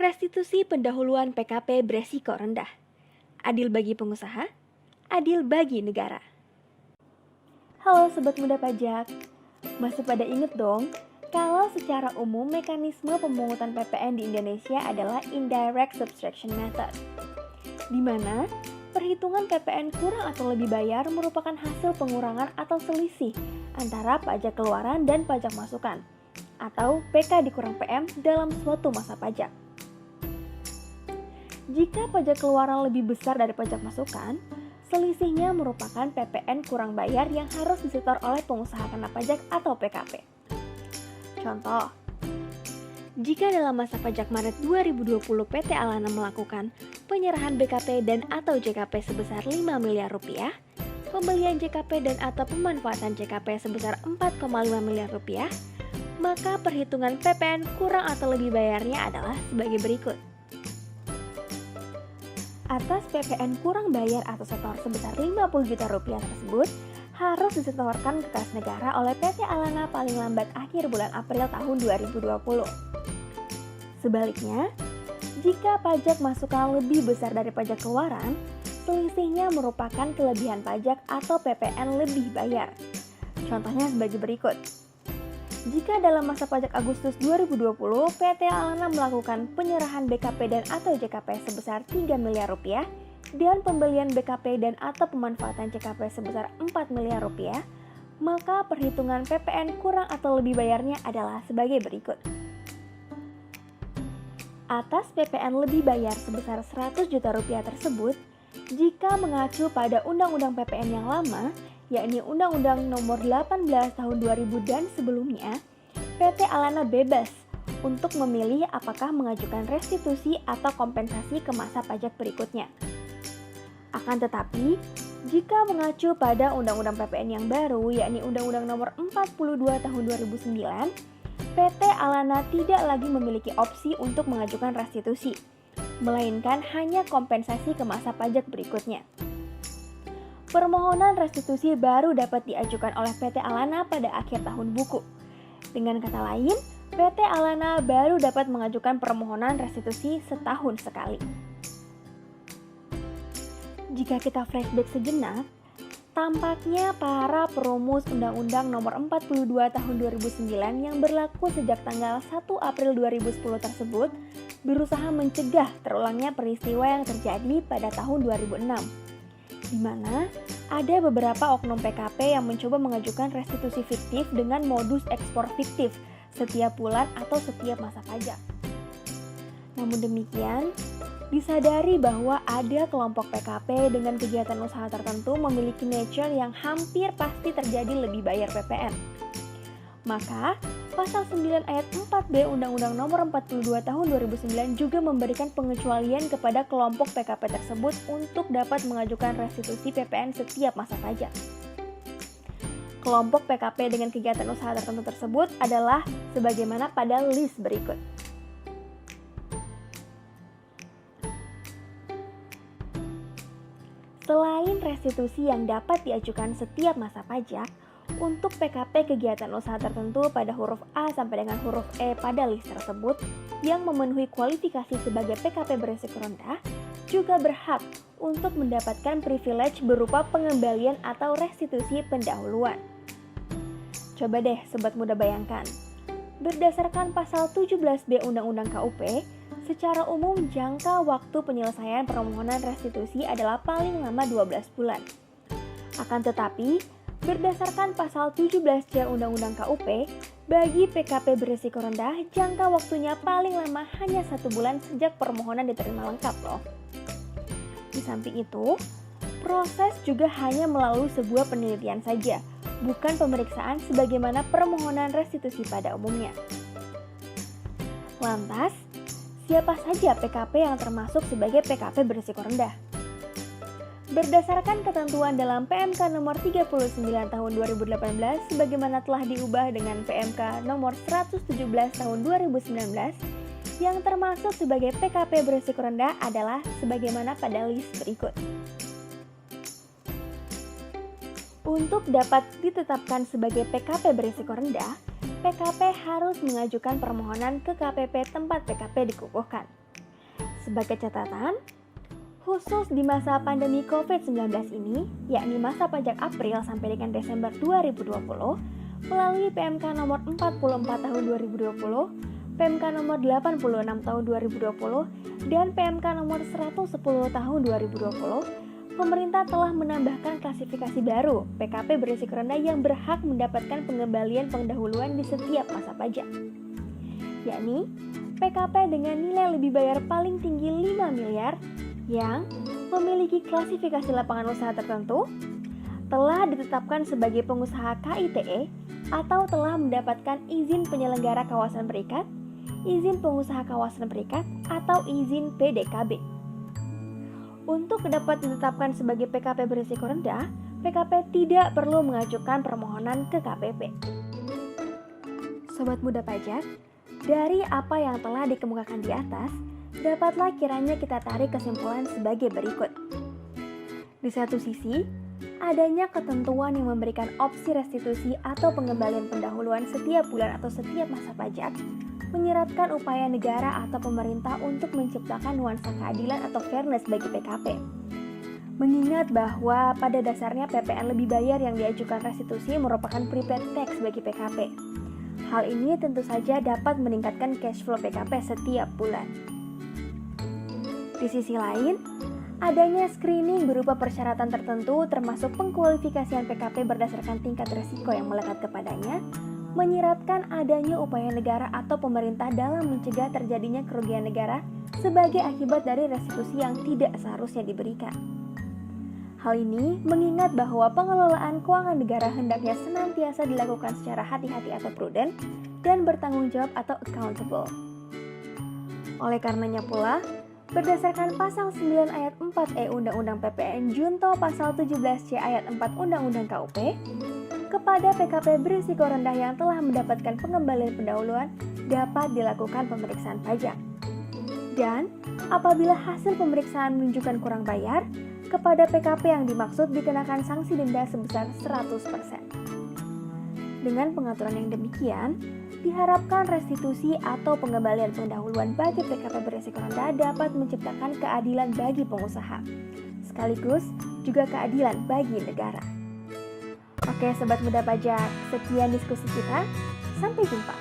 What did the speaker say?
Restitusi pendahuluan PKP beresiko rendah. Adil bagi pengusaha, adil bagi negara. Halo Sobat Muda Pajak, masih pada inget dong kalau secara umum mekanisme pemungutan PPN di Indonesia adalah Indirect Subtraction Method, di mana perhitungan PPN kurang atau lebih bayar merupakan hasil pengurangan atau selisih antara pajak keluaran dan pajak masukan, atau PK dikurang PM dalam suatu masa pajak. Jika pajak keluaran lebih besar dari pajak masukan, selisihnya merupakan PPN kurang bayar yang harus disetor oleh pengusaha kena pajak atau PKP. Contoh, jika dalam masa pajak Maret 2020 PT Alana melakukan penyerahan BKP dan atau JKP sebesar 5 miliar rupiah, pembelian JKP dan atau pemanfaatan JKP sebesar 4,5 miliar rupiah, maka perhitungan PPN kurang atau lebih bayarnya adalah sebagai berikut. Atas PPN kurang bayar atau setor sebesar 50 juta rupiah tersebut harus disetorkan ke kas negara oleh PT Alana paling lambat akhir bulan April tahun 2020. Sebaliknya, jika pajak masukan lebih besar dari pajak keluaran, selisihnya merupakan kelebihan pajak atau PPN lebih bayar. Contohnya sebagai berikut. Jika dalam masa pajak Agustus 2020, PT Alana melakukan penyerahan BKP dan atau JKP sebesar 3 miliar rupiah dan pembelian BKP dan atau pemanfaatan JKP sebesar 4 miliar rupiah, maka perhitungan PPN kurang atau lebih bayarnya adalah sebagai berikut. Atas PPN lebih bayar sebesar 100 juta rupiah tersebut, jika mengacu pada Undang-Undang PPN yang lama, yakni Undang-Undang Nomor 18 Tahun 2000 dan sebelumnya, PT Alana bebas untuk memilih apakah mengajukan restitusi atau kompensasi ke masa pajak berikutnya. Akan tetapi, jika mengacu pada Undang-Undang PPN yang baru, yakni Undang-Undang Nomor 42 Tahun 2009, PT Alana tidak lagi memiliki opsi untuk mengajukan restitusi, melainkan hanya kompensasi ke masa pajak berikutnya. Permohonan restitusi baru dapat diajukan oleh PT Alana pada akhir tahun buku. Dengan kata lain, PT Alana baru dapat mengajukan permohonan restitusi setahun sekali. Jika kita flashback sejenak, tampaknya para perumus Undang-Undang Nomor 42 Tahun 2009 yang berlaku sejak tanggal 1 April 2010 tersebut berusaha mencegah terulangnya peristiwa yang terjadi pada tahun 2006. Di mana ada beberapa oknum PKP yang mencoba mengajukan restitusi fiktif dengan modus ekspor fiktif setiap bulan atau setiap masa pajak. Namun demikian, disadari bahwa ada kelompok PKP dengan kegiatan usaha tertentu memiliki nature yang hampir pasti terjadi lebih bayar PPN. Maka, Pasal 9 ayat 4B Undang-Undang Nomor 42 Tahun 2009 juga memberikan pengecualian kepada kelompok PKP tersebut untuk dapat mengajukan restitusi PPN setiap masa pajak. Kelompok PKP dengan kegiatan usaha tertentu tersebut adalah sebagaimana pada list berikut. Selain restitusi yang dapat diajukan setiap masa pajak, untuk PKP kegiatan usaha tertentu pada huruf A sampai dengan huruf E pada list tersebut yang memenuhi kualifikasi sebagai PKP beresiko rendah juga berhak untuk mendapatkan privilege berupa pengembalian atau restitusi pendahuluan. Coba deh Sobat Muda bayangkan, berdasarkan pasal 17B Undang-Undang KUP, secara umum jangka waktu penyelesaian permohonan restitusi adalah paling lama 12 bulan. Akan tetapi, berdasarkan pasal 17C Undang-Undang KUP, bagi PKP berisiko rendah, jangka waktunya paling lama hanya 1 bulan sejak permohonan diterima lengkap loh. Di samping itu, proses juga hanya melalui sebuah penelitian saja, bukan pemeriksaan sebagaimana permohonan restitusi pada umumnya. Lantas, siapa saja PKP yang termasuk sebagai PKP berisiko rendah? Berdasarkan ketentuan dalam PMK nomor 39 tahun 2018 sebagaimana telah diubah dengan PMK nomor 117 tahun 2019, yang termasuk sebagai PKP berisiko rendah adalah sebagaimana pada list berikut. Untuk dapat ditetapkan sebagai PKP berisiko rendah, PKP harus mengajukan permohonan ke KPP tempat PKP dikukuhkan. Sebagai catatan, khusus di masa pandemi COVID-19 ini, yakni masa pajak April sampai dengan Desember 2020, melalui PMK nomor 44 tahun 2020, PMK nomor 86 tahun 2020, dan PMK nomor 110 tahun 2020, pemerintah telah menambahkan klasifikasi baru PKP berisiko rendah yang berhak mendapatkan pengembalian pendahuluan di setiap masa pajak, yakni PKP dengan nilai lebih bayar paling tinggi 5 miliar yang memiliki klasifikasi lapangan usaha tertentu, telah ditetapkan sebagai pengusaha KITE atau telah mendapatkan izin penyelenggara kawasan berikat, izin pengusaha kawasan berikat, atau izin PDKB. Untuk dapat ditetapkan sebagai PKP berisiko rendah, PKP tidak perlu mengajukan permohonan ke KPP. Sobat Muda Pajak, dari apa yang telah dikemukakan di atas, dapatlah kiranya kita tarik kesimpulan sebagai berikut. Di satu sisi, adanya ketentuan yang memberikan opsi restitusi atau pengembalian pendahuluan setiap bulan atau setiap masa pajak, menyeratkan upaya negara atau pemerintah untuk menciptakan nuansa keadilan atau fairness bagi PKP. Mengingat bahwa pada dasarnya PPN lebih bayar yang diajukan restitusi merupakan prepaid tax bagi PKP. Hal ini tentu saja dapat meningkatkan cash flow PKP setiap bulan. Di sisi lain, adanya screening berupa persyaratan tertentu termasuk pengkualifikasian PKP berdasarkan tingkat risiko yang melekat kepadanya, menyiratkan adanya upaya negara atau pemerintah dalam mencegah terjadinya kerugian negara sebagai akibat dari restitusi yang tidak seharusnya diberikan. Hal ini mengingat bahwa pengelolaan keuangan negara hendaknya senantiasa dilakukan secara hati-hati atau prudent dan bertanggung jawab atau accountable. Oleh karenanya pula, berdasarkan pasal 9 ayat 4E Undang-Undang PPN Junto pasal 17C ayat 4 Undang-Undang KUP, kepada PKP berisiko rendah yang telah mendapatkan pengembalian pendahuluan dapat dilakukan pemeriksaan pajak. Dan apabila hasil pemeriksaan menunjukkan kurang bayar, kepada PKP yang dimaksud dikenakan sanksi denda sebesar 100%. Dengan pengaturan yang demikian, diharapkan restitusi atau pengembalian pendahuluan bagi PKP berisiko rendah dapat menciptakan keadilan bagi pengusaha, sekaligus juga keadilan bagi negara. Oke Sobat Muda Pajak, sekian diskusi kita, sampai jumpa.